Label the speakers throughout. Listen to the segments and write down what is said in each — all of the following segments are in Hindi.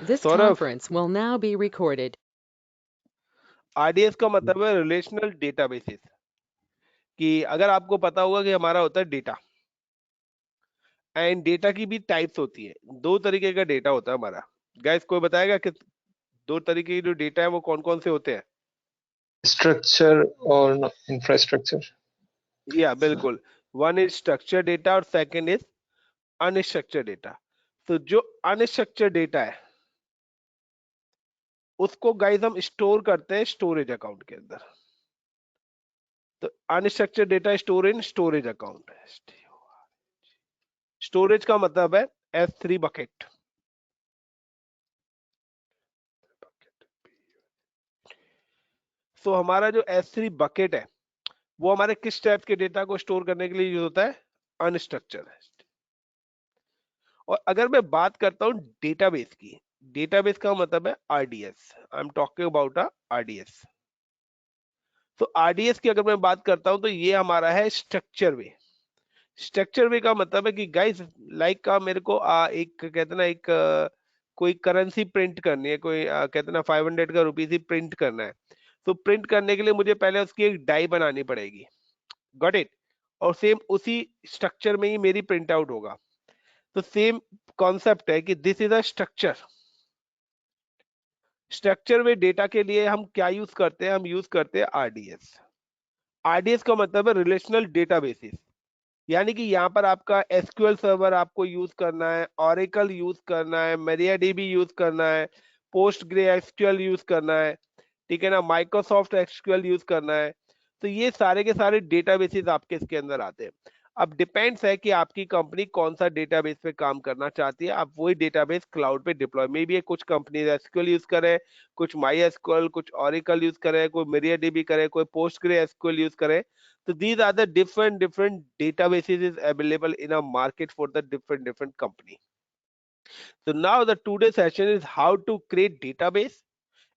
Speaker 1: This
Speaker 2: Saurabh,
Speaker 1: conference will now be recorded.
Speaker 2: RDS का मतलब है रिलेशनल डेटाबेसेस। कि अगर आपको पता होगा कि हमारा होता है डेटा, एंड डेटा की भी टाइप्स होती है। दो तरीके का डेटा होता है हमारा। गाइस, कोई बताएगा कि दो तरीके की जो डेटा है वो कौन कौन से होते हैं?
Speaker 3: स्ट्रक्चर और इंफ्रास्ट्रक्चर।
Speaker 2: या बिल्कुल, वन इज स्ट्रक्चर डेटा और सेकंड इज अनस्ट्रक्चर डेटा। तो जो अनस्ट्रक्चर डेटा है उसको गाइस हम स्टोर करते हैं स्टोरेज अकाउंट के अंदर। तो unstructured data store in storage account. Storage का मतलब है S3 बकेट। तो हमारा जो S3 बकेट है वो हमारे किस टाइप के डेटा को स्टोर करने के लिए यूज होता है? अनस्ट्रक्चर। और अगर मैं बात करता हूं डेटाबेस की, डेटाबेस का मतलब है RDS. I am talking about RDS. तो आरडीएस की अगर मैं बात करता हूं तो ये हमारा है स्ट्रक्चर वे। स्ट्रक्चर वे का मतलब है कि गाइस, लाइक का मेरे को एक कहते ना एक कोई करेंसी प्रिंट करनी है, कोई कहते ना 500 का रुपीज ही प्रिंट करना है। तो प्रिंट करने के लिए मुझे पहले उसकी एक डाई बनानी पड़ेगी। Got it? और सेम उसी स्ट्रक्चर में ही मेरी प्रिंट आउट होगा। तो सेम कॉन्सेप्ट है कि this is a structure. Structure में डेटा के लिए हम क्या यूज करते हैं? हम यूज करते हैं आरडीएस। आरडीएस का मतलब है रिलेशनल डेटाबेसेस। यानी कि यहाँ पर आपका एसक्यूएल सर्वर आपको यूज करना है, ऑरेकल यूज करना है, MariaDB यूज करना है, PostgreSQL यूज करना है, ठीक है ना, माइक्रोसॉफ्ट एसक्यूएल यूज करना है। तो ये सारे के सारे डेटाबेसेस आपके इसके अंदर आते हैं। अब डिपेंड्स है कि आपकी कंपनी कौन सा डेटाबेस पे काम करना चाहती है। आप वही डेटाबेस क्लाउड पे डिप्लॉय, मे बी कुछ कंपनी एसक्यूएल यूज करें, कुछ माई एसक्यूएल, कुछ ऑरेकल यूज करें, कोई MariaDB करे, कोई PostgreSQL यूज करे। So these are the different databases is available in a market for the different company. So now the today's session is how to create database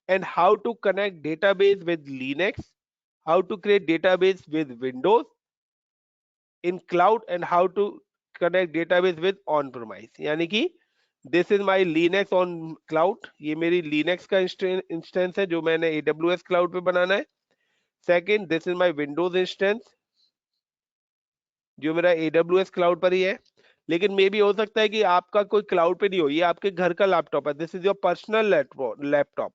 Speaker 2: and how to connect database with Linux, how to create database with Windows in cloud, and how to connect database with on-premise. यानी कि this is my Linux on cloud, ये मेरी Linux का इंस्टेंस है जो मैंने AWS cloud पे बनाना है। Second, this is my Windows instance जो मेरा AWS क्लाउड पर ही है। लेकिन मे भी हो सकता है कि आपका कोई क्लाउड पे नहीं हो, ये आपके घर का लैपटॉप है। This is your personal laptop.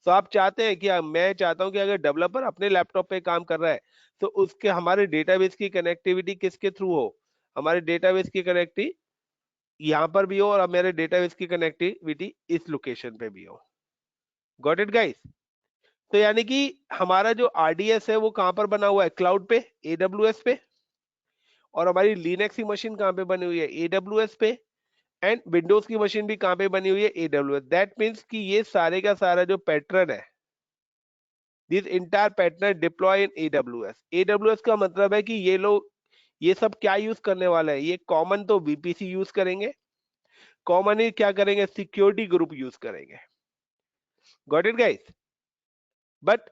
Speaker 2: तो आप चाहते हैं कि मैं चाहता हूं कि अगर डेवलपर अपने लैपटॉप पे काम कर रहा है तो उसके हमारे डेटाबेस की कनेक्टिविटी किसके थ्रू हो? हमारे डेटाबेस की कनेक्टिविटी यहाँ पर भी हो और मेरे डेटाबेस की कनेक्टिविटी इस लोकेशन पे भी हो। Got it guys? तो यानी कि हमारा जो आरडीएस है वो कहां पर बना हुआ है? क्लाउड पे, AWS पे। और हमारी लिनक्स की मशीन कहां पे बनी हुई है? AWS पे। एंड विंडोज की मशीन भी कहां पे बनी हुई है? AWS। दैट मीन्स कि ये सारे का सारा जो पैटर्न है, this entire pattern deploy in AWS। AWS का मतलब है कि ये लोग ये सब क्या यूज करने वाला है? ये कॉमन तो VPC यूज करेंगे, कॉमन ही क्या करेंगे? सिक्योरिटी ग्रुप यूज करेंगे। Got it guys? बट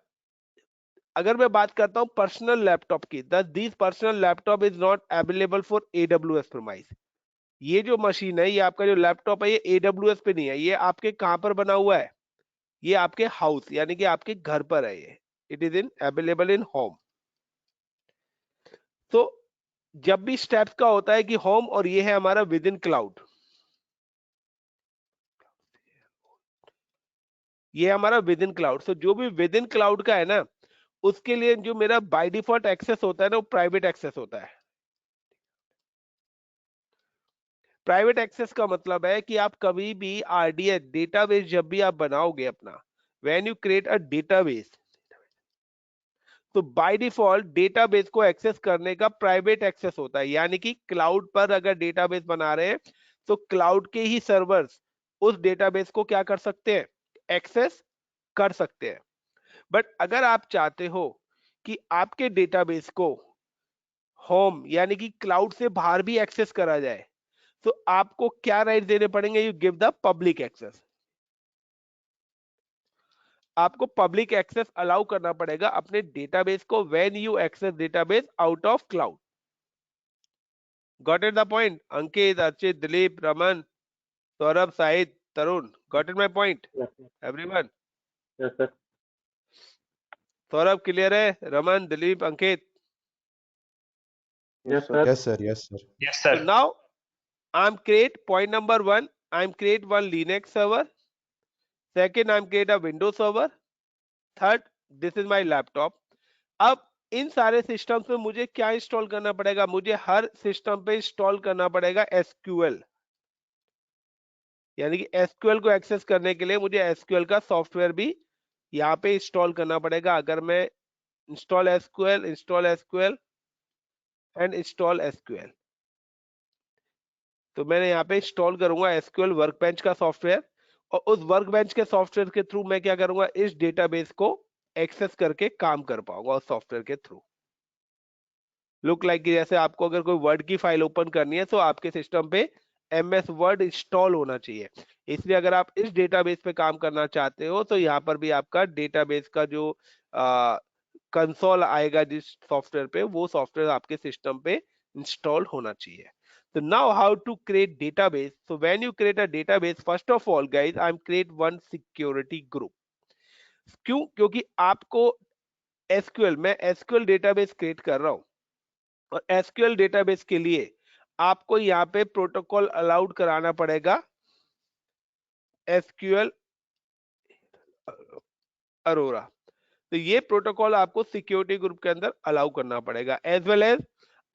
Speaker 2: अगर मैं बात करता हूं पर्सनल लैपटॉप की, this personal laptop is not available for AWS promise. ये जो मशीन है, ये आपका जो लैपटॉप है, ये AWS पे नहीं है। ये आपके कहां पर बना हुआ है? ये आपके हाउस यानी कि आपके घर पर है। ये it is in available in home. तो जब भी स्टेप्स का होता है कि होम, और ये है हमारा विद इन क्लाउड। ये हमारा विद इन क्लाउड। तो जो भी विद इन क्लाउड का है ना, उसके लिए जो मेरा बाय डिफॉल्ट एक्सेस होता है ना, वो प्राइवेट एक्सेस होता है। प्राइवेट एक्सेस का मतलब है कि आप कभी भी आरडीएस डेटाबेस जब भी आप बनाओगे अपना, when you create a database, तो बाय डिफॉल्ट डेटाबेस को एक्सेस करने का प्राइवेट एक्सेस होता है। यानी कि क्लाउड पर अगर डेटाबेस बना रहे हैं तो क्लाउड के ही सर्वर्स उस डेटाबेस को क्या कर सकते हैं? एक्सेस कर सकते हैं। बट अगर आप चाहते हो कि आपके डेटाबेस को होम यानी कि क्लाउड से बाहर भी एक्सेस करा जाए, तो आपको क्या राइट देने पड़ेंगे? You give the public access. आपको पब्लिक एक्सेस अलाउ करना पड़ेगा अपने डेटाबेस को when you access database out of cloud. Got it the point? Ankit, Archit, Dilip, Raman, Saurabh, Sahid, Tarun, got it my point?
Speaker 4: Yes,
Speaker 2: Everyone?
Speaker 4: yes, sir.
Speaker 2: Saurabh clear है? रमन, दिलीप, अंकित?
Speaker 4: Yes, sir.
Speaker 5: Yes, sir. Yes, sir.
Speaker 3: Yes,
Speaker 2: So
Speaker 3: sir.
Speaker 2: now I'm create point number 1. I'm create one Linux server. Second, I'm create a Windows server. Third, this is my laptop. अब इन सारे सिस्टम्स में मुझे क्या इंस्टॉल करना पड़ेगा? मुझे हर सिस्टम पे इंस्टॉल करना पड़ेगा SQL, यानी कि SQL को एक्सेस करने के लिए मुझे SQL का सॉफ्टवेयर भी यहाँ पे इंस्टॉल करना पड़ेगा. अगर मैं install SQL and install SQL, तो मैंने यहाँ पे इंस्टॉल करूंगा SQL वर्कबेंच का सॉफ्टवेयर, और उस वर्कबेंच के सॉफ्टवेयर के थ्रू मैं क्या करूंगा? इस डेटाबेस को एक्सेस करके काम कर पाऊंगा उस सॉफ्टवेयर के थ्रू. लुक लाइक जैसे आपको अगर कोई वर्ड की फाइल ओपन करनी है तो आपके सिस्टम पे MS वर्ड इंस्टॉल होना चाहिए. इसलिए अगर आप इस डेटाबेस पे काम करना चाहते हो तो यहाँ पर भी आपका डेटाबेस का जो कंसोल आएगा जिस सॉफ्टवेयर पे, वो सॉफ्टवेयर आपके सिस्टम पे इंस्टॉल होना चाहिए. So now how to create database? So when you create a database, first of all guys, I'm create one security group. क्यों? क्योंकि आपको मैं SQL डेटाबेस क्रिएट कर रहा हूं, और SQL डेटाबेस के लिए आपको यहाँ पे प्रोटोकॉल अलाउड कराना पड़ेगा SQL अरोरा. तो ये प्रोटोकॉल आपको सिक्योरिटी ग्रुप के अंदर अलाउ करना पड़ेगा. एज वेल एज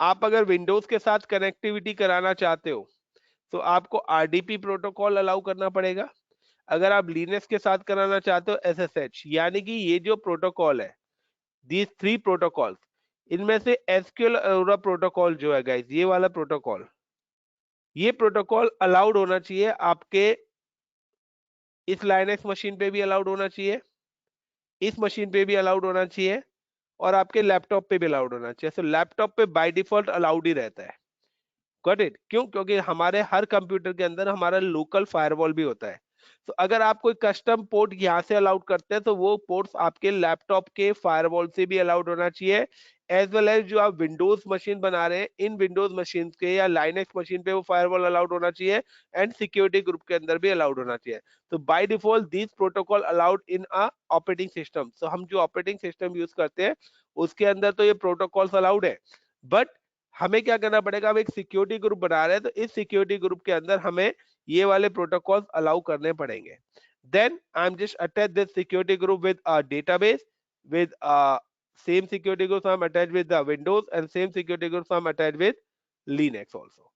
Speaker 2: आप अगर विंडोज के साथ कनेक्टिविटी कराना चाहते हो तो आपको RDP प्रोटोकॉल अलाउ करना पड़ेगा. अगर आप लिनक्स के साथ कराना चाहते हो SSH, यानी कि ये जो प्रोटोकॉल है, these 3 प्रोटोकॉल, इनमें से SQL अरोरा प्रोटोकॉल जो है गाइस, ये वाला प्रोटोकॉल, ये प्रोटोकॉल अलाउड होना चाहिए आपके इस लाइनक्स मशीन पे भी अलाउड होना चाहिए, इस मशीन पे भी अलाउड होना चाहिए, और आपके लैपटॉप पे भी अलाउड होना चाहिए. सो लैपटॉप पे बाय डिफॉल्ट अलाउड ही रहता है. Got it? क्यों? क्योंकि हमारे हर कंप्यूटर के अंदर हमारा लोकल फायरवॉल भी होता है. तो अगर आप कोई कस्टम पोर्ट यहाँ से अलाउड करते हैं तो वो पोर्ट्स आपके लैपटॉप के फायरवॉल से भी अलाउड होना चाहिए. एज वेल एज जो आप विंडोज मशीन बना रहे हैं, इन विंडोज मशीन के या लाइनक्स मशीन पे वो फायरवॉल अलाउड होना चाहिए, एंड सिक्योरिटी ग्रुप के अंदर भी अलाउड होना चाहिए. तो by default this protocol allowed in a operating system. तो हम जो ऑपरेटिंग सिस्टम यूज करते हैं उसके अंदर तो ये प्रोटोकॉल्स अलाउड है, बट हमें क्या करना पड़ेगा? हम एक सिक्योरिटी ग्रुप बना रहे हैं, तो इस सिक्योरिटी ग्रुप के अंदर हमें ये वाले प्रोटोकॉल्स अलाउ करने पड़ेंगे. Then I am just attach this security group with a database, with same security groups I'm attached with the Windows, and same security groups I'm attached with Linux also.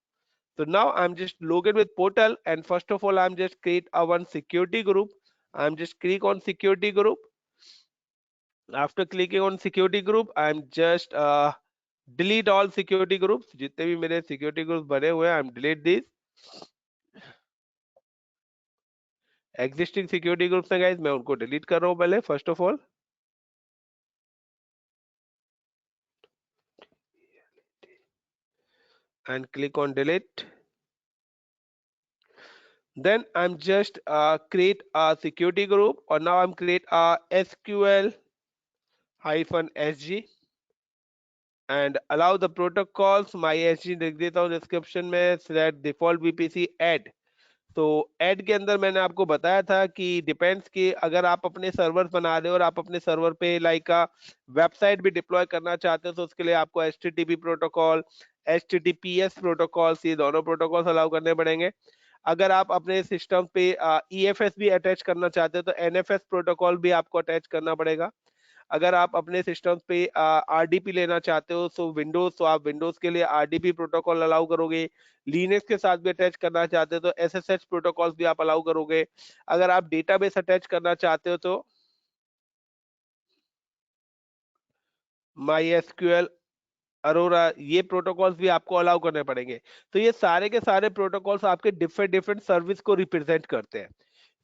Speaker 2: So now I'm just login with portal, and first of all I'm just create a one security group. I'm just click on security group. After clicking on security group, I'm just delete all security groups. जितने भी मेरे security groups बने हुए हैं, I'm delete these. Existing security groups हैं guys, मैं उनको delete कर रहा हूँ पहले first of all. And click on delete. Then I'm just create a security group, or now I'm create a SQL-SG and allow the protocols. My SG लिख देता हूँ डिस्क्रिप्शन में, select default VPC add. तो ऐड के अंदर मैंने आपको बताया था कि डिपेंड्स कि अगर आप अपने सर्वर बना रहे हो और आप अपने सर्वर पे लाइक वेबसाइट भी डिप्लॉय करना चाहते हो, तो उसके लिए आपको HTTP प्रोटोकॉल, HTTPS प्रोटोकॉल्स, ये दोनों प्रोटोकॉल्स अलाउ करने पड़ेंगे. अगर आप अपने सिस्टम पे EFS भी अटैच करना चाहते हो तो NFS प्रोटोकॉल भी आपको अटैच करना पड़ेगा. अगर आप अपने सिस्टम पे RDP लेना चाहते हो तो विंडोज, तो आप विंडोज के लिए RDP प्रोटोकॉल अलाउ करोगे. लिनक्स के साथ भी अटैच करना चाहते हो तो SSH प्रोटोकॉल्स भी आप अलाउ करोगे. अगर आप डेटाबेस अटैच करना चाहते हो तो MySQL, अरोरा, ये प्रोटोकॉल्स भी आपको अलाउ करने पड़ेंगे. तो ये सारे के सारे प्रोटोकॉल्स आपके डिफरेंट सर्विस को रिप्रेजेंट करते हैं.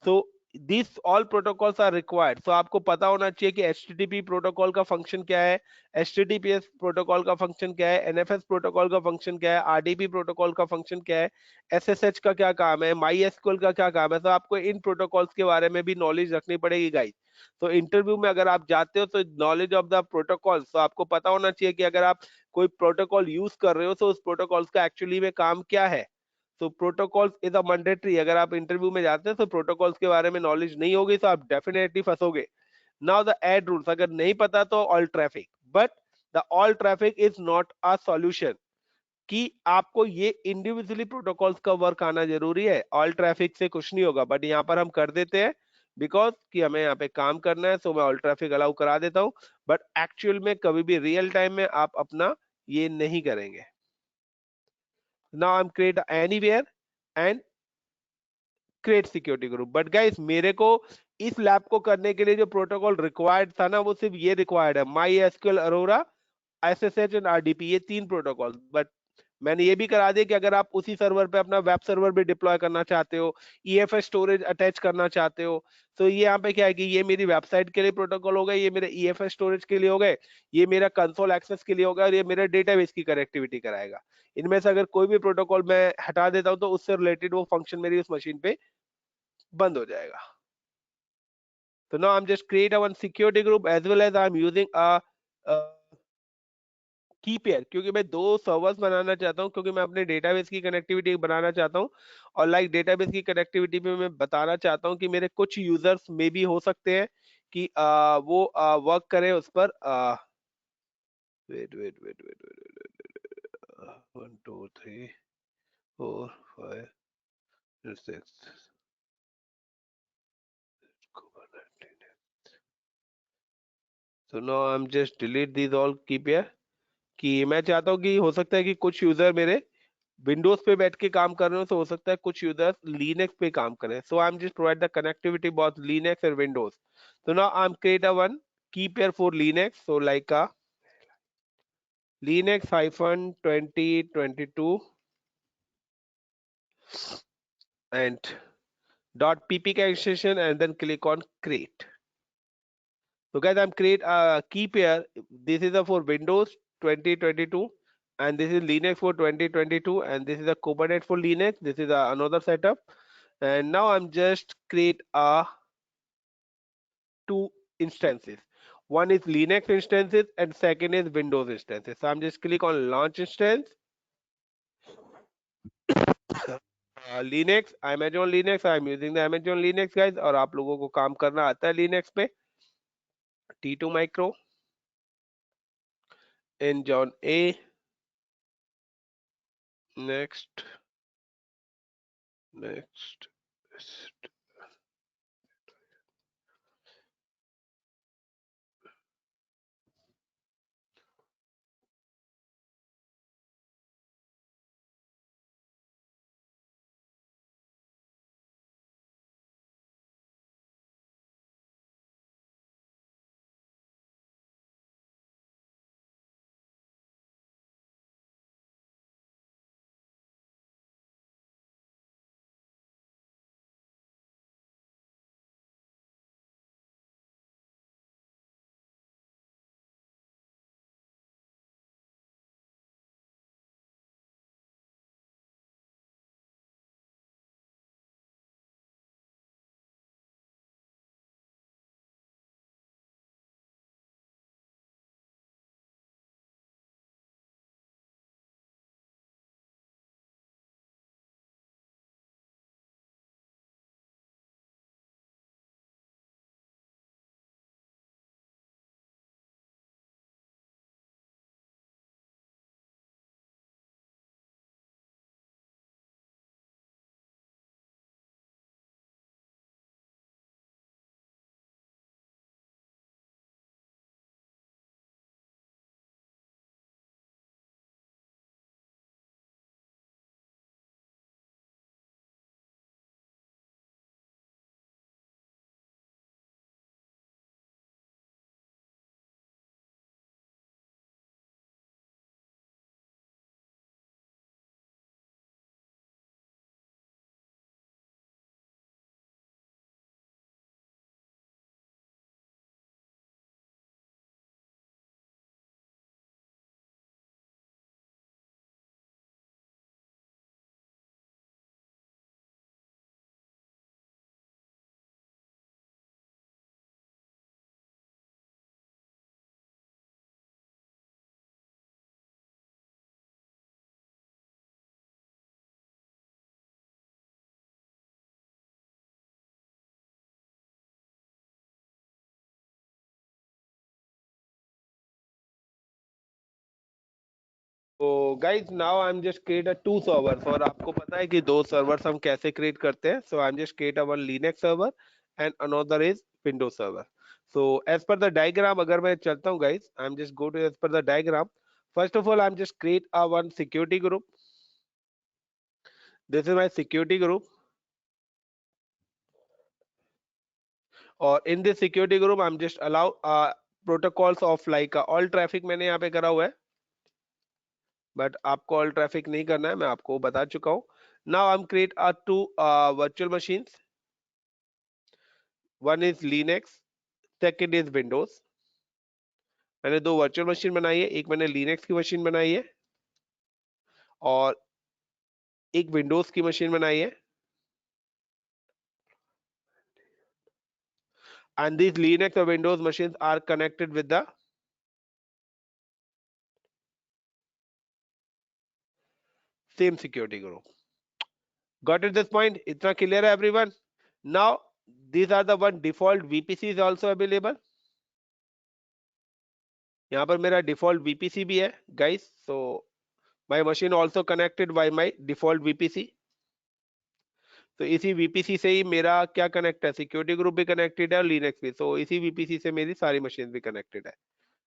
Speaker 2: तो this all protocols are required. तो आपको पता होना चाहिए कि HTTP प्रोटोकॉल का फंक्शन क्या है, HTTPS प्रोटोकॉल का फंक्शन क्या है, NFS प्रोटोकॉल का फंक्शन क्या है, RDP प्रोटोकॉल का फंक्शन क्या है, SSH का क्या काम है, MySQL का क्या काम है. तो आपको इन प्रोटोकॉल्स के बारे में भी नॉलेज रखनी पड़ेगी गाइस. तो इंटरव्यू में अगर आप जाते हो तो नॉलेज ऑफ द प्रोटोकॉल्स, तो आपको पता होना चाहिए कि अगर आप कोई प्रोटोकॉल यूज कर रहे हो तो उस प्रोटोकॉल्स का एक्चुअली में काम क्या है. सो प्रोटोकॉल्स इज अ मैंडेटरी। अगर आप इंटरव्यू में जाते हैं तो प्रोटोकॉल्स के बारे में नॉलेज नहीं होगी तो आप डेफिनेटली फंसोगे। नाउ द एड रूल्स, अगर नहीं पता तो all traffic, but the all traffic is not a solution कि आपको ये इंडिविजुअली प्रोटोकॉल्स का वर्क आना जरूरी है। ऑल ट्रैफिक से कुछ नहीं होगा, बट यहाँ पर हम कर देते हैं बिकॉज कि हमें यहाँ पे काम करना है, सो मैं ऑल ट्रैफिक अलाउ करा देता हूँ। बट एक्चुअल में कभी भी रियल टाइम में आप अपना ये नहीं करेंगे। Now I am create anywhere and create security group. But guys मेरे को इस लैब को करने के लिए जो प्रोटोकॉल रिक्वायर्ड था ना, वो सिर्फ ये रिक्वायर्ड है, my SQL Arora, SSH and RDP, ये 3 प्रोटोकॉल। बट मैंने ये भी करा दिया कि अगर आप उसी सर्वर पे अपना वेब सर्वर भी डिप्लॉय करना चाहते हो, ईएफएस स्टोरेज अटैच करना चाहते हो, तो ये यहाँ पे क्या है कि ये मेरी वेबसाइट के लिए प्रोटोकॉल हो गए, ये मेरे ईएफएस स्टोरेज के लिए हो गए, ये मेरा कंसोल एक्सेस के लिए होगा, और ये मेरा डेटाबेस की कनेक्टिविटी कराएगा। इनमें से अगर कोई भी प्रोटोकॉल मैं हटा देता हूँ तो उससे रिलेटेड वो फंक्शन मेरी उस मशीन पे बंद हो जाएगा। तो now I'm just create a one security group as well as I'm using a की पेयर, क्योंकि मैं 2 सर्वर्स बनाना चाहता हूँ, क्योंकि मैं अपने डेटाबेस की कनेक्टिविटी बनाना चाहता हूँ। और लाइक डेटाबेस की कनेक्टिविटी में मैं बताना चाहता हूँ कि मेरे कुछ यूजर्स में भी हो सकते हैं कि वो वर्क करें उस पर। Wait wait wait wait wait 1 2 3 4 5 6। So now I'm just delete these all की पेयर, कि मैं चाहता हूँ कि हो सकता है कि कुछ यूजर मेरे विंडोज पे बैठ के काम कर रहे हो, तो हो सकता है कुछ यूजर्स लिनक्स पे काम करें। So I am just provide the connectivity both Linux and Windows. so now I'm create a one key pair for linux, so like a linux hyphen 2022 and dot ppk extension and then click on create. So guys, I'm create a key pair. This is a for Windows 2022 and this is Linux for 2022 and this is a Kubernetes for Linux. This is another setup. And now I'm just create a 2 instances. One is Linux instances and second is Windows instances. So I'm just click on launch instance. Linux, Amazon Linux, I'm using the Amazon Linux guys, और आप लोगों को काम करना आता है Linux पे। T2 Micro, Enjoy A, next, next. guys, now I'm just create a 2 servers और आपको पता है कि 2 servers हम कैसे create करते हैं. So I'm just create a one Linux server and another is Windows server. So as per the diagram, अगर मैं चलता हूँ guys, I'm just go to as per the diagram. First of all, I'm just create a one security group. This is my security group. और in this security group, I'm just allow protocols of like all traffic मैंने यहाँ पे करा हुआ है. बट आपको ऑल ट्रैफिक नहीं करना है, मैं आपको बता चुका हूं. Now I am create two virtual machines. One is Linux, second is Windows. मैंने 2 वर्चुअल मशीन बनाई है, एक मैंने लिनक्स की मशीन बनाई है और एक विंडोज की मशीन बनाई है. एंड दिस लिनक्स और Windows machines are connected with the same security group. Got it this point? इतना क्लियर है everyone? Now these are the one default VPCs also available. यहाँ पर मेरा डिफॉल्ट VPC भी है guys. So my machine also connected by my default VPC. तो इसी VPC से ही मेरा क्या कनेक्ट है, सिक्योरिटी ग्रुप भी कनेक्टेड है और लिनक्स भी. तो इसी VPC से मेरी सारी मशीन भी कनेक्टेड है.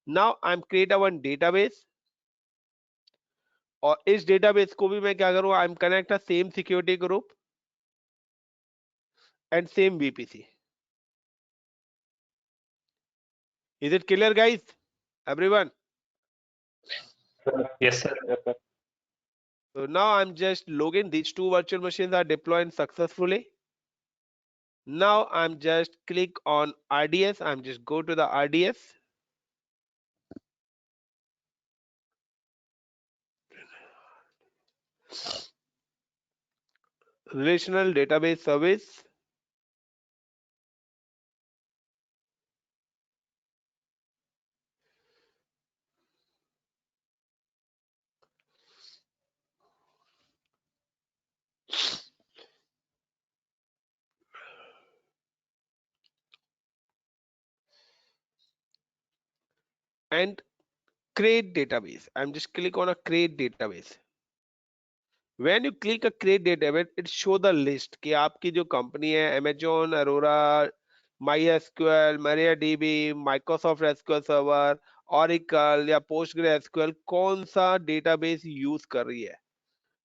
Speaker 2: Now I am create a one database और इस डेटाबेस को भी मैं क्या करूँ, I am connect a same security group and same VPC. Is it clear guys, everyone?
Speaker 3: Yes, sir.
Speaker 2: So now I'm just login. These 2 virtual machines are deployed successfully. Now I'm just click on RDS. I'm just go to the RDS. Relational Database Service. And create database. I'm just click on a create database. When you click a create database, it show the list कि आपकी जो कंपनी है Amazon, Aurora, MySQL, MariaDB, Microsoft SQL Server, Oracle या PostgreSQL कौन सा डेटाबेस यूज कर रही है.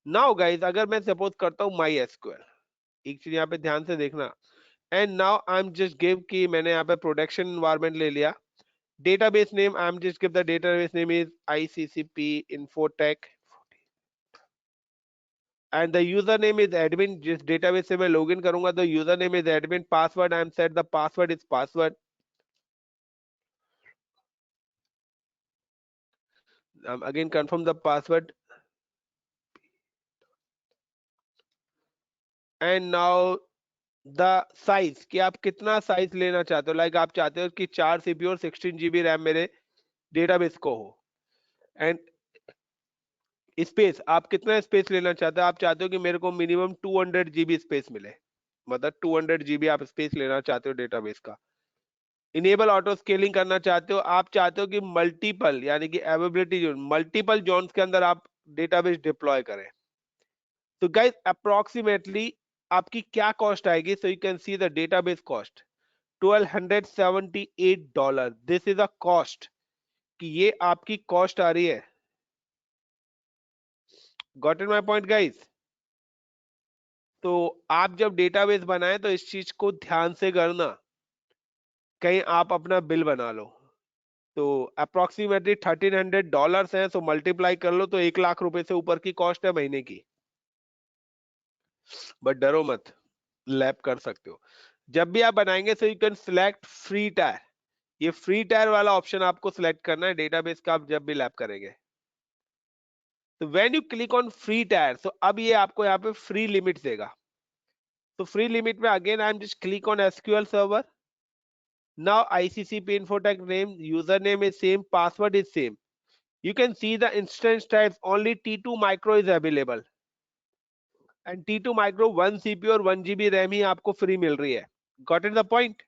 Speaker 2: नाउ गाइस, अगर मैं सपोज करता हूँ MySQL, एक चीज यहाँ पे ध्यान से देखना. And now I am just give कि मैंने यहाँ पे प्रोडक्शन एनवायरनमेंट ले लिया. Database name, I'm just give the database name is ICCP Infotech and the username is admin. जिस database से मैं login करूंगा तो username is admin. Password I'm set the password is password. Again confirm the password. And now the size कि आप कितना साइज लेना चाहते हो. लाइक आप चाहते हो कि 4 CPU और 16 GB रैम मेरे डेटाबेस को हो. एंड स्पेस आप कितना स्पेस लेना चाहते हो. आप चाहते हो कि मेरे को मिनिमम 200 GB स्पेस मिले, मतलब 200 GB आप स्पेस लेना चाहते हो डेटाबेस का. इनेबल ऑटो स्केलिंग करना चाहते हो. आप चाहते हो कि मल्टीपल यानी कि अवेलेबिलिटी जोन, मल्टीपल जोन्स के अंदर आप डेटाबेस डिप्लॉय करें. तो गाइस अप्रोक्सीमेटली आपकी क्या कॉस्ट आएगी. So you can see the database cost $1278. This is a cost कि ये आपकी कॉस्ट आ रही है. Got it my point guys? तो आप जब डेटाबेस बनाएं तो इस चीज को ध्यान से करना, कहीं आप अपना बिल बना लो. तो अप्रोक्सीमेटली $1300 है. सो मल्टीप्लाई कर लो तो 1 लाख रुपए से ऊपर की कॉस्ट है महीने की. बट डरो मत, लैब कर सकते हो. जब भी आप बनाएंगे so you can select free tyre. ये फ्री टायर वाला ऑप्शन आपको सिलेक्ट करना है डेटाबेस का आप जब भी लैब करेंगे. तो when you click on free tier, so अब ये आपको यहाँ पे फ्री लिमिट देगा. तो फ्री लिमिट में again I am just click on SQL server. Now ICCP Infotech name, username is same, password is same. You can see the instance types, only T2 micro is available. And T2 micro 1 CPU और 1 GB RAM ही आपको फ्री मिल रही है. Got it the point?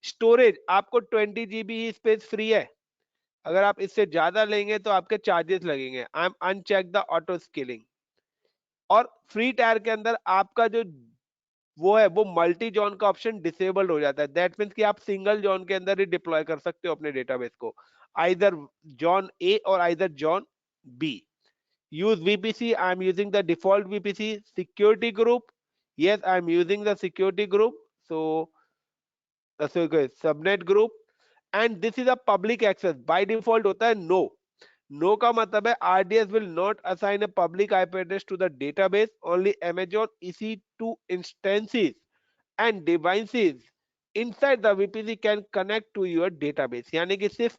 Speaker 2: Storage आपको 20 GB ही स्पेस फ्री है. अगर आप इससे ज्यादा लेंगे तो आपके चार्जेस लगेंगे। I am uncheck the auto scaling. और फ्री टायर के अंदर आपका जो वो है वो मल्टी जॉन का ऑप्शन डिसेबल्ड हो जाता है। दैट मीन्स कि आप सिंगल जॉन के अंदर ही डिप्लॉय कर सकते हो अपने डेटाबेस को, आइदर जॉन ए और either zone B. use VPC, I'm using the default VPC. Security group, yes, I'm using the security group. So subnet group, and this is a public access. By default होता है no. No का मतलब है RDS will not assign a public IP address to the database. Only Amazon EC2 instances and devices inside the VPC can connect to your database. यानी कि सिर्फ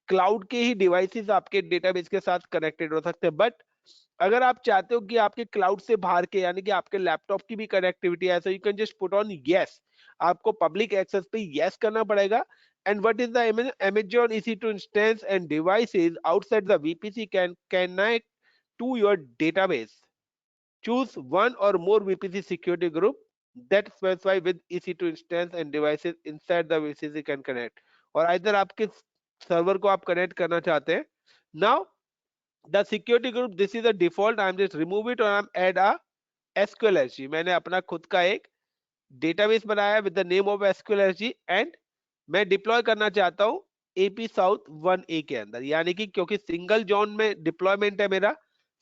Speaker 2: क्लाउड के ही डिवाइसेस आपके डेटाबेस के साथ कनेक्टेड हो सकते हैं। बट अगर आप चाहते हो कि आपके क्लाउड से बाहर के यानी कि आपके लैपटॉप की भी कनेक्टिविटी है, so you can just put on yes. आपको पब्लिक एक्सेस पे यस करना पड़ेगा। And what is the Amazon EC2 instance and devices outside the VPC can connect to your database. Choose one or more VPC security group that specify with EC2 instance and devices inside the VPC can connect. और इधर आपके सर्वर को आप कनेक्ट करना चाहते हैं। Now the security group, this is the default, I am just remove it और I am add a SQLSG। मैंने अपना खुद का एक डेटाबेस बनाया with the name of SQLSG and मैं डिप्लॉय करना चाहता हूं AP South 1A के अंदर, यानी कि क्योंकि सिंगल जोन में डिप्लॉयमेंट है मेरा,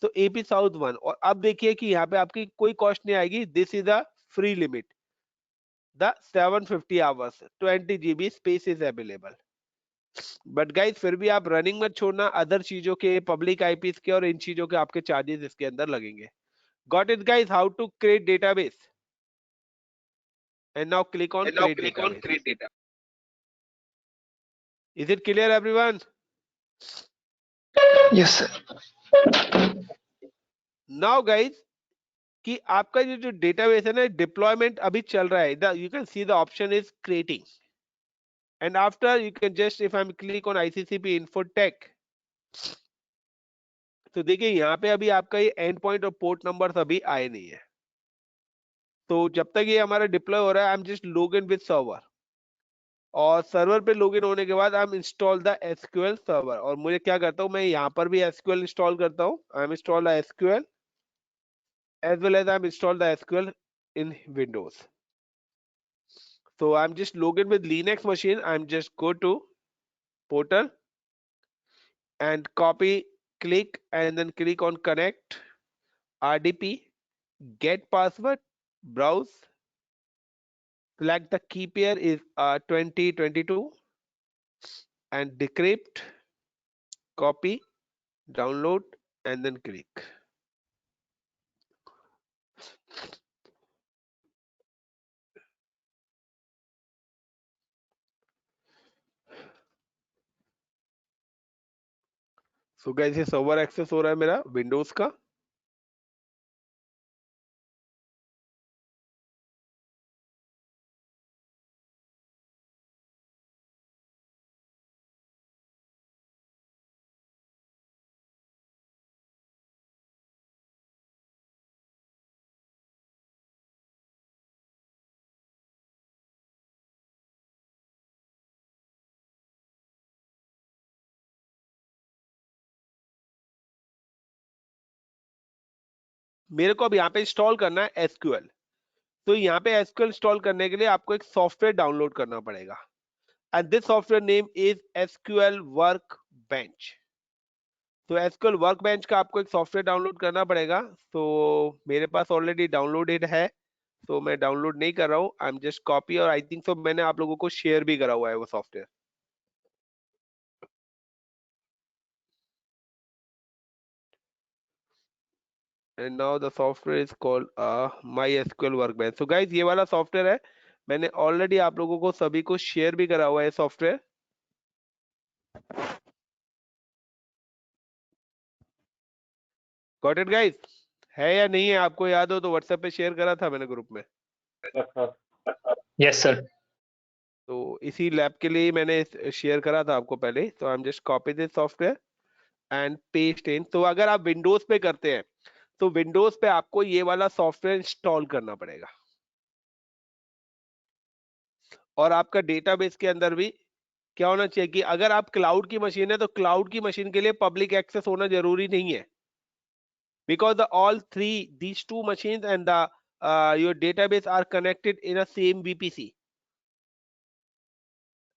Speaker 2: तो AP South 1। और अब देखिए कि यहाँ पे आपकी कोई कॉस्ट नहीं आएगी। This is the free limit, the 750 hours, 20 GB space is available. But guys फिर भी आप रनिंग मत छोड़ना, अदर चीजों के पब्लिक आईपीस के और इन चीजों के आपके चार्जेस इसके अंदर लगेंगे। Got it guys, how to create database and now click on create database. Is it clear everyone?
Speaker 3: Yes, sir.
Speaker 2: Now guys कि आपका ये जो डेटाबेस है ना, डिप्लॉयमेंट अभी चल रहा है। You can see the option is creating and after you can just if I am click on ICCP Infotech, तो देखिए यहाँ पे अभी आपका ये एंड पॉइंट और पोर्ट नंबर अभी आए नहीं है। तो जब तक ये हमारा डिप्लॉय हो रहा है, I am just log in with server, और सर्वर पे लॉगिन होने के बाद I M install the SQL server. और मुझे क्या करता हूँ, मैं यहाँ पर भी SQL इंस्टॉल करता हूँ। I am install the SQL as well as I am install the SQL in Windows. So I am just login with Linux machine. I am just go to portal and copy, click and then click on connect, RDP, get password, browse, select the key pair is 2022 and decrypt, copy, download and then click. So guys ये सर्वर एक्सेस हो रहा है मेरा विंडोज का। मेरे को अब यहाँ पे इंस्टॉल करना है SQL। तो यहाँ पे SQL इंस्टॉल करने के लिए आपको एक सॉफ्टवेयर डाउनलोड करना पड़ेगा and this software name is SQL Workbench। तो SQL Workbench का आपको एक सॉफ्टवेयर डाउनलोड करना पड़ेगा। तो मेरे पास ऑलरेडी डाउनलोडेड है, तो मैं डाउनलोड नहीं कर रहा हूँ। आई एम जस्ट कॉपी, और आई थिंक सो मैंने आप लोगों को शेयर भी करा हुआ है वो software. And now the software is called MySQL Workbench। So guys ये वाला सॉफ्टवेयर है, मैंने ऑलरेडी आप लोगों को सभी को शेयर भी करा हुआ है सॉफ्टवेयर। Got it guys? है या नहीं है? आपको याद हो तो व्हाट्सएप पे शेयर करा था मैंने ग्रुप में।
Speaker 3: Yes, sir.
Speaker 2: तो इसी लैब के लिए मैंने शेयर करा था आपको पहले। तो I am just copy this software and paste in. तो अगर आप विंडोज पे करते हैं तो विंडोज पे आपको ये वाला सॉफ्टवेयर इंस्टॉल करना पड़ेगा, और आपका डेटाबेस के अंदर भी क्या होना चाहिए कि अगर आप क्लाउड की मशीन है तो क्लाउड की मशीन के लिए पब्लिक एक्सेस होना जरूरी नहीं है, because all three these two machines and the your database are connected in a same VPC,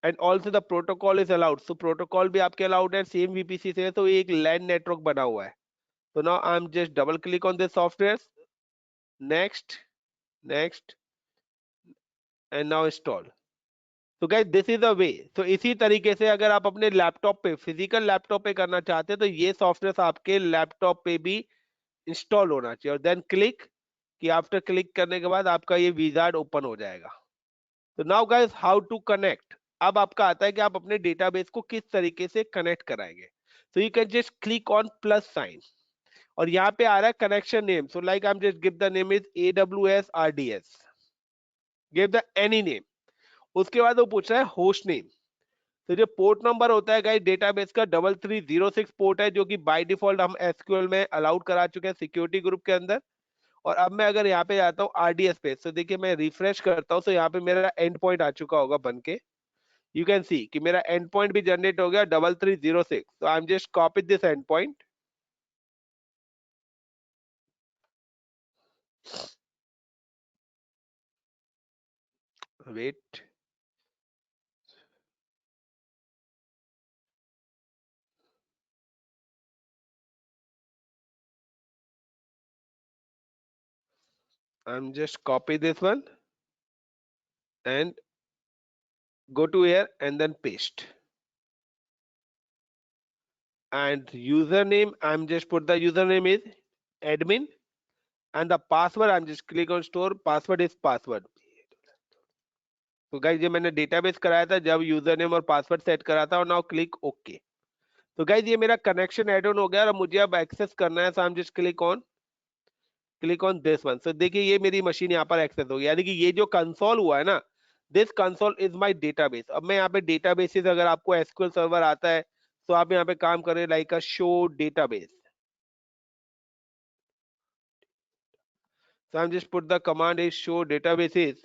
Speaker 2: and also the protocol is allowed. So protocol भी आपके allowed है same VPC से, तो एक LAN network बना हुआ है. So now I'm just double click on this software, next, next, and now install. तो guys this is the way. तो इसी तरीके से अगर आप अपने लैपटॉप पे, फिजिकल लैपटॉप पे करना चाहते हैं, तो ये सॉफ्टवेयर आपके लैपटॉप पे भी इंस्टॉल होना चाहिए, और देन क्लिक कि आफ्टर क्लिक करने के बाद आपका ये विजार्ड ओपन हो जाएगा. तो now guys how to connect. अब आपका आता है कि आप अपने डेटाबेस को किस तरीके से कनेक्ट कराएंगे. तो you can just click on plus sign, और यहाँ पे आ रहा है connection name. So like I am just give the name is AWS RDS, give the any name. उसके बाद वो पूछ रहा है होस्ट नेम. तो जो पोर्ट नंबर होता है गाइस डेटाबेस का 3306 पोर्ट है, जो कि बाय डिफॉल्ट हम एसक्यूएल में अलाउड करा चुके हैं सिक्योरिटी ग्रुप के अंदर. और अब मैं अगर यहाँ पे जाता हूँ RDS पे, तो देखिए मैं रिफ्रेश करता हूँ, तो यहाँ पे मेरा एंड पॉइंट आ चुका होगा बन के. यू कैन सी कि मेरा एंड पॉइंट भी जनरेट हो गया 3306. तो I am just copy this endpoint, wait, I am just copy this one and go to here and then paste, and username I'm just put the username is admin, and the password I'm just click on store, password is password. तो गाइज ये मैंने डेटाबेस कराया था जब यूजर नेम और पासवर्ड सेट करा था, और नाउ क्लिक ओके. तो गाइज ये मेरा कनेक्शन एड ऑन हो गया, और मुझे अब एक्सेस करना है. So I am just click on this one. So देखिए ये मेरी मशीन यहाँ पर एक्सेस हो गई, यानी कि ये जो कंसोल हुआ है ना, this console is my database. अब मैं यहाँ पे डेटाबेसेस, अगर आपको एसक्यूएल सर्वर आता है तो आप यहाँ पे काम करें like a show database. So I'm just put the command is show databases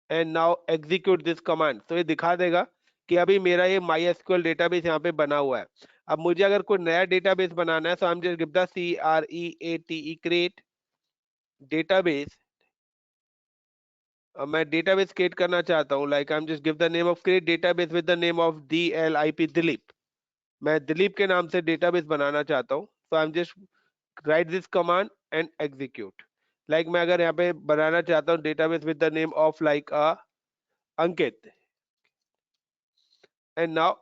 Speaker 2: and now execute this command. तो ये दिखा देगा कि अभी मेरा ये MySQL डेटाबेस यहाँ पे बना हुआ है. अब मुझे अगर कोई नया डेटाबेस बनाना है, so I'm just give the CREATE create database. अब मैं डेटाबेस क्रिएट करना चाहता हूँ, like I am just give the name of create database with the name of DLIP Dilip. मैं दिलीप के नाम से डेटाबेस बनाना चाहता हूँ. so I'm just write this command and execute. Like मैं अगर यहाँ पे बनाना चाहता हूँ database with the name of like Ankit, and now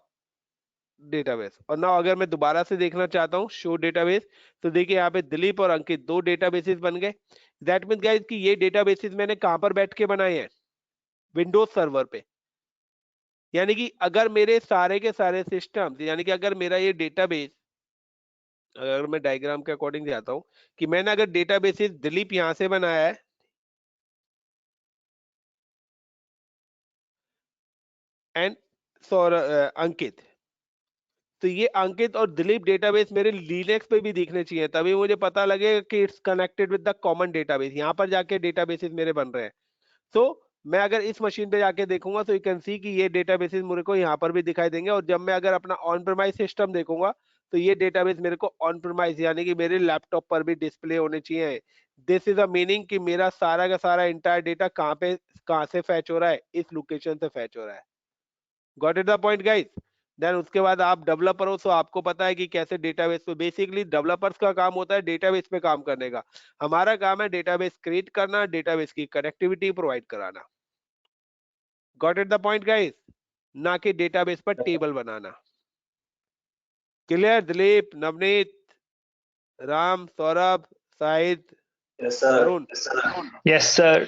Speaker 2: database. और नाउ अगर मैं दोबारा से देखना चाहता हूँ शो डेटाबेस, तो देखिए यहाँ पे दिलीप और अंकित दो डेटाबेसेस बन गए. दैट मीन्स गाइस कि ये डेटाबेसेस मैंने कहाँ पर बैठ के बनाए हैं, विंडोज सर्वर पे. यानी कि अगर मेरे सारे के सारे सिस्टम, यानी कि अगर मेरा ये डेटाबेस, अगर मैं डायग्राम के अकॉर्डिंग जाता हूँ कि मैंने अगर डेटाबेसेस दिलीप यहाँ से बनाया है, एंड सौर अंकित, तो ये अंकित और दिलीप डेटाबेस मेरे लिनक्स पे भी दिखने चाहिए, तभी मुझे पता लगेगा कि it's connected with the common database. यहाँ पर जाके डेटाबेसेस मेरे बन रहे हैं. सो मैं अगर इस मशीन पे जाके देखूंगा तो यू कैन सी कि ये डेटाबेसेस मेरे को यहाँ पर भी दिखाई देंगे. और जब मैं अगर अपना ऑन प्रेमाइज सिस्टम देखूंगा तो ये डेटाबेस मेरे को ऑन प्रेमाइज यानी कि मेरे लैपटॉप पर भी डिस्प्ले होने चाहिए. दिस इज अ मीनिंग कि मेरा सारा का सारा इंटायर डेटा कहाँ से फैच हो रहा है, इस लोकेशन से फैच हो रहा है. Got it the point guys. Then उसके बाद आप डेवलपर हो, सो आपको पता है कि कैसे डेटाबेस पे, बेसिकली डेवलपर्स का काम होता है डेटाबेस पे काम करने का. हमारा काम है डेटाबेस क्रिएट करना, डेटाबेस की कनेक्टिविटी प्रोवाइड कराना. Got it the point guys, ना कि डेटाबेस पर टेबल बनाना. Clear Dilip, Navneet, Ram, Saurabh, Shahid,
Speaker 3: Yes, sir.
Speaker 2: Arun.
Speaker 3: Yes, sir.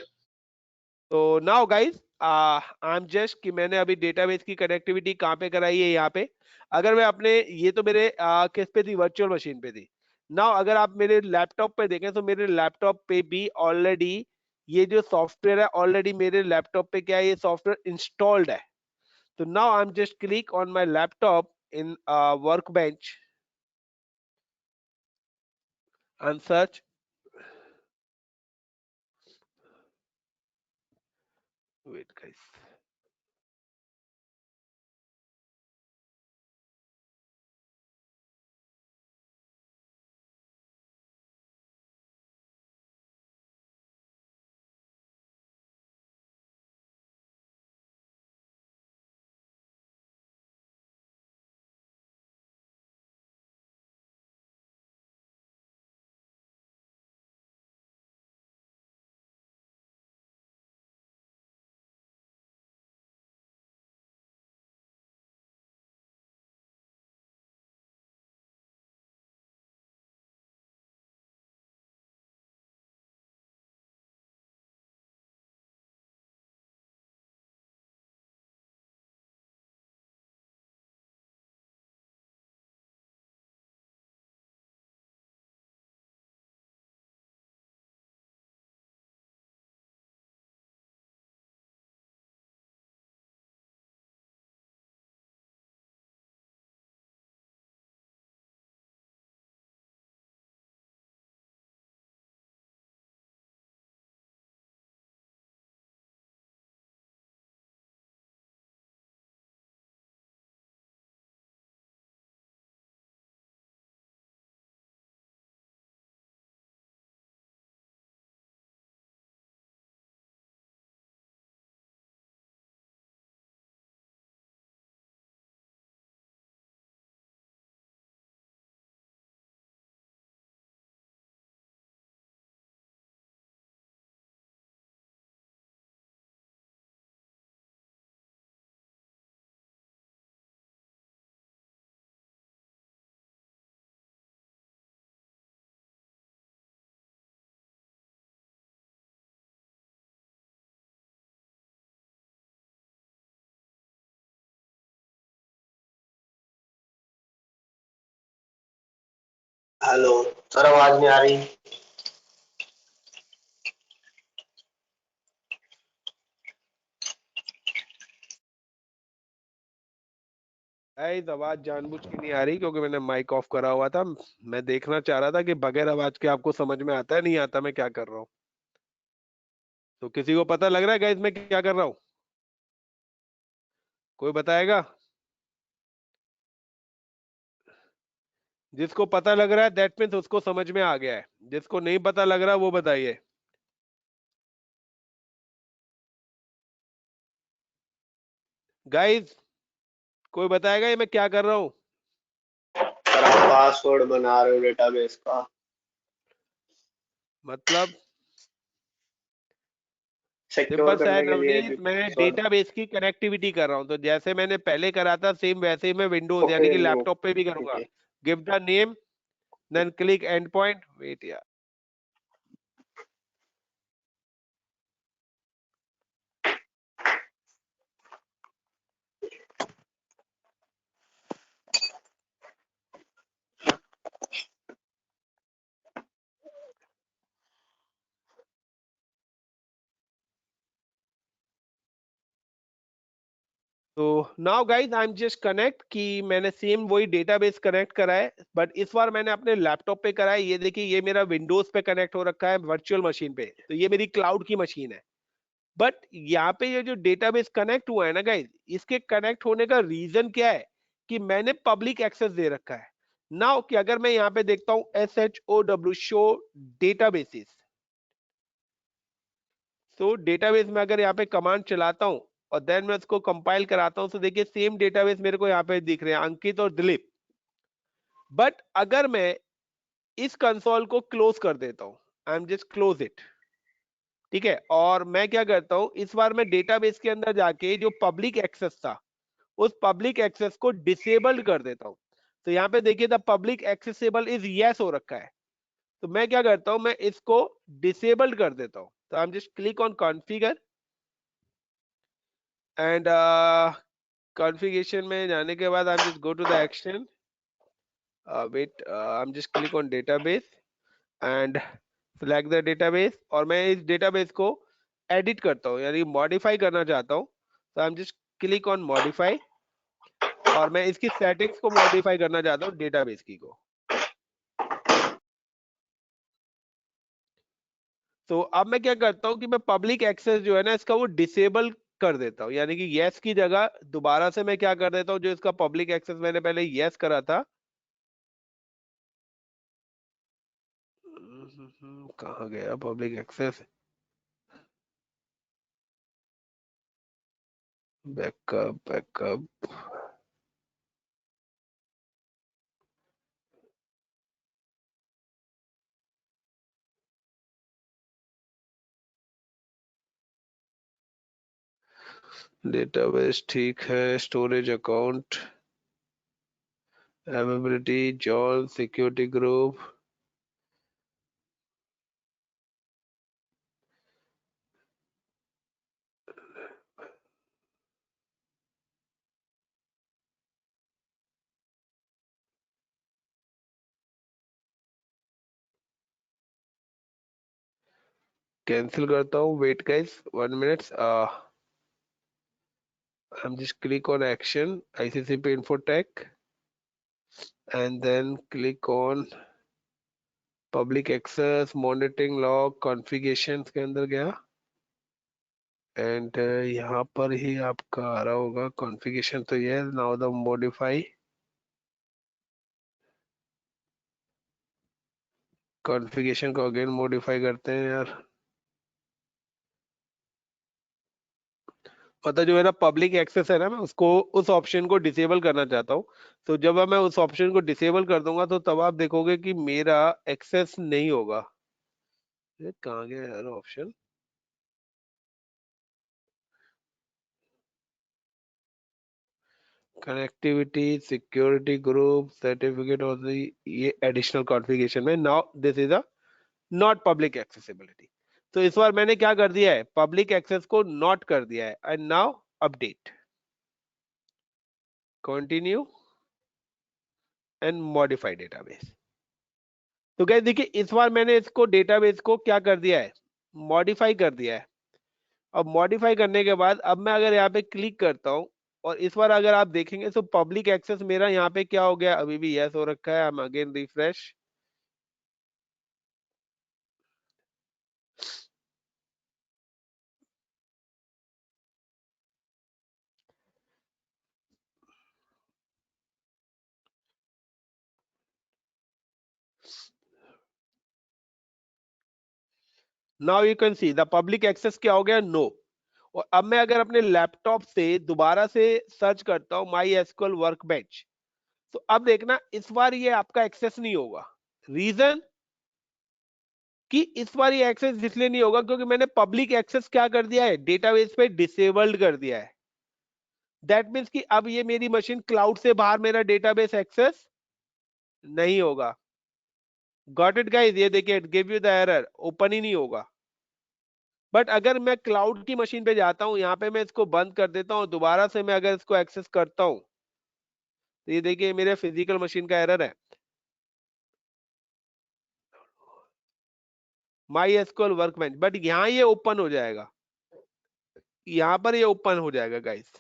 Speaker 2: तो now guys I am just कि मैंने अभी डेटाबेस की कनेक्टिविटी कहाँ पे कराई है, यहाँ पे. अगर मैं अपने, ये तो मेरे किस पे थी, वर्चुअल मशीन पे थी. नाउ अगर आप मेरे लैपटॉप पे देखें तो मेरे लैपटॉप पे भी ऑलरेडी ये जो सॉफ्टवेयर है, ऑलरेडी मेरे लैपटॉप पे क्या है, ये सॉफ्टवेयर इंस्टॉल्ड है. तो now I am just click on my laptop in work bench and search. Wait guys,
Speaker 3: hello sir, आवाज नहीं आ रही।
Speaker 2: गाइस आवाज जानबूझ के नहीं आ रही क्योंकि मैंने माइक ऑफ करा हुआ था। मैं देखना चाह रहा था कि बगैर आवाज के आपको समझ में आता है नहीं आता मैं क्या कर रहा हूँ। तो किसी को पता लग रहा है गाइस मैं क्या कर रहा हूँ? कोई बताएगा? जिसको पता लग रहा है दैट मीन्स उसको समझ में आ गया है। जिसको नहीं पता लग रहा वो बताइए। गाइस कोई बताएगा ये मैं क्या कर रहा हूँ?
Speaker 3: सर आप पासवर्ड बना रहे हो डेटाबेस का।
Speaker 2: मतलब
Speaker 3: सिक्योर
Speaker 2: सिंपल सा है
Speaker 3: करने के लिए
Speaker 2: नवनीत, मैं
Speaker 3: सर।
Speaker 2: डेटाबेस की कनेक्टिविटी कर रहा हूँ। तो जैसे मैंने पहले करा था सेम वैसे ही मैं विंडोज
Speaker 3: ओके,
Speaker 2: यानी कि
Speaker 3: नो।
Speaker 2: लैपटॉप पे भी
Speaker 3: ठीक
Speaker 2: करूंगा।
Speaker 3: है।
Speaker 2: Give the name then click endpoint. Wait यार। तो now guys I am just connect कि मैंने सेम वही डेटाबेस कनेक्ट करा है बट इस बार मैंने अपने लैपटॉप पे करा है। ये देखिए ये मेरा विंडोज पे कनेक्ट हो रखा है वर्चुअल मशीन पे। तो ये मेरी क्लाउड की मशीन है। बट यहाँ पे ये जो डेटाबेस कनेक्ट हुआ है ना गाइस, इसके कनेक्ट होने का रीजन क्या है कि मैंने पब्लिक एक्सेस दे रखा है। नाउ कि अगर मैं यहाँ पे देखता हूँ SHOW शो डेटाबेसेस। तो डेटाबेस में अगर यहाँ पे कमांड चलाता हूँ और देन मैं उसको कंपाइल कराता हूँ तो देखिए सेम डेटाबेस मेरे को यहाँ पे दिख रहे हैं अंकित और दिलीप। बट अगर मैं इस कंसोल को क्लोज कर देता हूँ, आई एम जस्ट क्लोज इट, ठीक है, और मैं क्या करता हूँ इस बार मैं डेटाबेस के अंदर जाके जो पब्लिक एक्सेस था उस पब्लिक एक्सेस को डिसेबल्ड कर देता हूँ। तो यहाँ पे देखिए the public accessible is yes हो रखा है। तो मैं क्या करता हूँ मैं इसको डिसेबल्ड कर देता हूँ। तो I am just click on configure and configuration में जाने के बाद I am just go to the action. Wait, I am just click on database and select the database और मैं इस डेटाबेस को एडिट करता हूँ यानी मॉडिफाई करना चाहता हूँ। तो I am just click on modify और मैं इसकी सेटिंग्स को मॉडिफाई करना चाहता हूँ डेटाबेस की को। तो अब मैं क्या करता हूँ कि मैं पब्लिक एक्सेस जो है ना इसका वो डिसेबल कर देता हूँ यानी कि यस की जगह दोबारा से मैं क्या कर देता हूँ जो इसका पब्लिक एक्सेस मैंने पहले यस करा था। कहाँ गया public access? Backup backup. Database ठीक है, storage account, availability, zone, security group, cancel करता हूँ। Wait guys 1 minute. I'm just click on action ICCP Infotech and then click on public access monitoring log configurations के अंदर गया एंड यहाँ पर ही आपका आ रहा होगा कॉन्फ़िगरेशन। तो ये नाउ द मॉडिफाई कॉन्फ़िगरेशन को अगेन मॉडिफाई करते हैं यार। मतलब जो मेरा पब्लिक एक्सेस है ना मैं उसको उस ऑप्शन को डिसेबल करना चाहता हूँ। तो जब मैं उस ऑप्शन को डिसेबल कर दूंगा तो तब आप देखोगे कि मेरा एक्सेस नहीं होगा। ये कहाँ गया यार option? Connectivity, security group, certificate और ये एडिशनल कॉन्फ़िगरेशन में now this is a not public accessibility. तो इस बार मैंने क्या कर दिया है पब्लिक एक्सेस को नॉट कर दिया है and now update continue and modify database. तो गाइस देखिए इस बार मैंने इसको डेटाबेस को क्या कर दिया है, मॉडिफाई कर दिया है। अब मॉडिफाई करने के बाद अब मैं अगर यहाँ पे क्लिक करता हूँ और इस बार अगर आप देखेंगे तो पब्लिक एक्सेस मेरा यहाँ पे क्या हो गया, अभी भी यस हो रखा है। I am again refresh. Now you can see the public access क्या हो गया, नो। और अब मैं अगर अपने लैपटॉप से दोबारा से सर्च करता हूँ माई एसक्यूएल वर्कबेंच, तो अब देखना इस बार ये आपका एक्सेस नहीं होगा। रीजन कि इस बार ये एक्सेस इसलिए नहीं होगा क्योंकि मैंने पब्लिक एक्सेस क्या कर दिया है, डेटाबेस पे डिसेबल्ड कर दिया है। दैट मीन्स कि अब ये मेरी मशीन क्लाउड से बाहर मेरा डेटाबेस एक्सेस नहीं होगा। गॉट इट गाइस, ये देखिए it give you the error, open ही नहीं होगा। बट अगर मैं क्लाउड की मशीन पे जाता हूं, यहाँ पे मैं इसको बंद कर देता हूं, दोबारा से मैं अगर इसको एक्सेस करता हूं तो ये देखिए मेरे फिजिकल मशीन का एरर है, माई एसक्यूएल वर्कबेंच। बट यहाँ ये ओपन हो जाएगा, यहाँ पर ये ओपन हो जाएगा गाइस।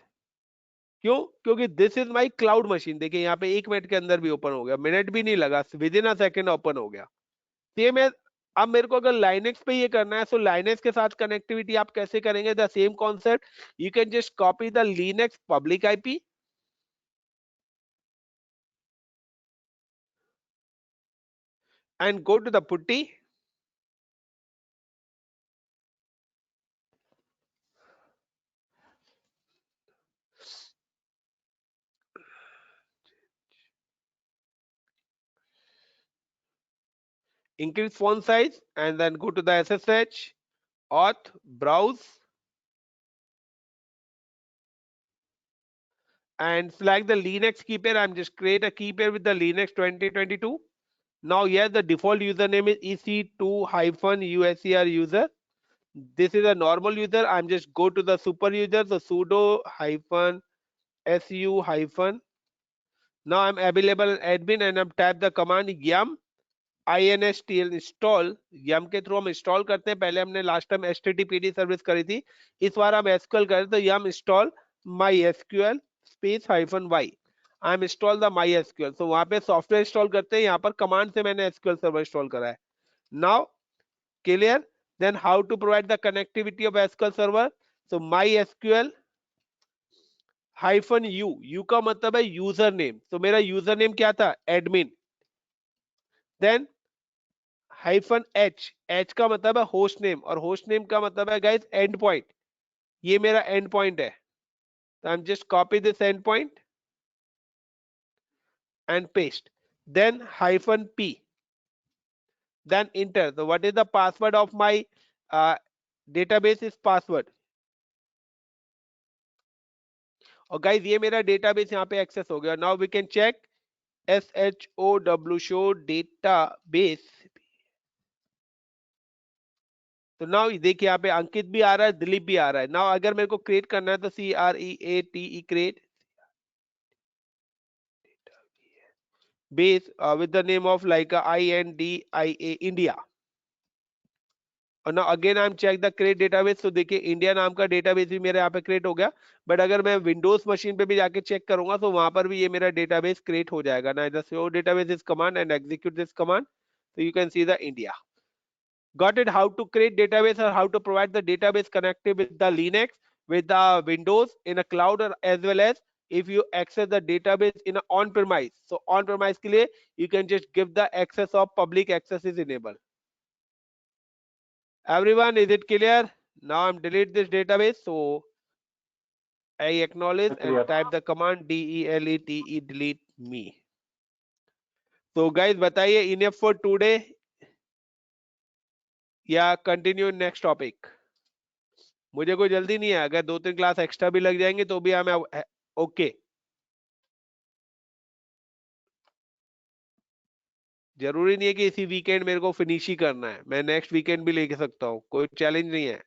Speaker 2: क्यों? क्योंकि this is my cloud machine. देखिए यहाँ पे 1 मिनट के अंदर भी ओपन हो गया, मिनट भी नहीं लगा, with in a second open हो गया। सेम है। अब मेरे को अगर लाइनेक्स पे ये करना है तो लाइनेक्स के साथ कनेक्टिविटी आप कैसे करेंगे, the same concept. You can just copy the Linux public IP and go to the putty, increase font size, and then go to the SSH auth browse and select the Linux key pair. I'm just create a key pair with the Linux 2022. Now here the default username is ec2-user user. This is a normal user. I'm just go to the super user, so sudo -su-. Now I'm available admin and I'm type the command yum instll install। yum के थ्रू हम इंस्टॉल करते हैं, पहले हमने लास्ट टाइम httpd सर्विस करी थी, इस बार हम एसक्यूएल करें तो yum install mysql space -y। I am install the my SQL, तो वहां पे सॉफ्टवेयर इंस्टॉल करते हैं, यहाँ पर कमांड से मैंने एसक्यूएल सर्वर इंस्टॉल करा है। Now clear. Then how to provide the connectivity of SQL server, so mysql -u, u का मतलब है यूजर नेम, तो मेरा यूजर नेम क्या था, एडमिन। देन -h, h का मतलब है होस्ट नेम, और होस्ट नेम का मतलब है गाइस एंड पॉइंट, ये मेरा एंड पॉइंट है। तो I am just copy this and point and paste. Then -p, then enter. So what is the password of my database is password। और गाइस ये मेरा डेटाबेस यहाँ पे एक्सेस हो गया। Now we can check show database। तो नाउ देखिए यहाँ पे अंकित भी आ रहा है, दिलीप भी आ रहा है। नाउ अगर मेरे को क्रिएट करना है तो CREATE create base with the name of like INDIA India। और ना again I am check the create database, तो देखिए इंडिया नाम का डेटाबेस भी मेरे यहाँ पे क्रिएट हो गया। बट अगर मैं विंडोज मशीन पे भी जाके चेक करूंगा तो वहां पर भी ये मेरा डेटाबेस क्रिएट हो जाएगा ना। The show database is command and execute this command, so you can see the India। Got it? How to create database or how to provide the database connected with the Linux, with the Windows in a cloud, or as well as if you access the database in a on-premise। So on-premise के लिए you can just give the access of public access is enabled। Everyone, is it clear? Now I'm delete this database, so I acknowledge and type the command delete delete me। So guys बताइए enough for today या कंटिन्यू नेक्स्ट टॉपिक। मुझे कोई जल्दी नहीं है, अगर 2-3 क्लास एक्स्ट्रा भी लग जाएंगे तो भी हमें ओके। जरूरी नहीं है कि इसी वीकेंड मेरे को फिनिश ही करना है, मैं नेक्स्ट वीकेंड भी लेके सकता हूँ, कोई चैलेंज नहीं है।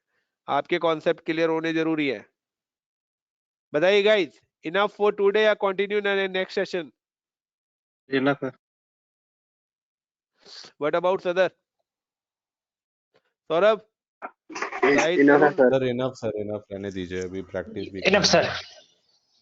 Speaker 2: आपके कॉन्सेप्ट क्लियर होने जरूरी है। बताइए गाइस, इनफ फॉर टुडे या कंटिन्यू नेक्स्ट सेशन?
Speaker 4: इनफ है।
Speaker 2: व्हाट अबाउट सदर? सौरभ?
Speaker 3: इनफ है सर।
Speaker 4: सर इनफ रहने दीजिए, अभी प्रैक्टिस भी
Speaker 5: इनफ
Speaker 4: करना
Speaker 5: सर।
Speaker 4: है।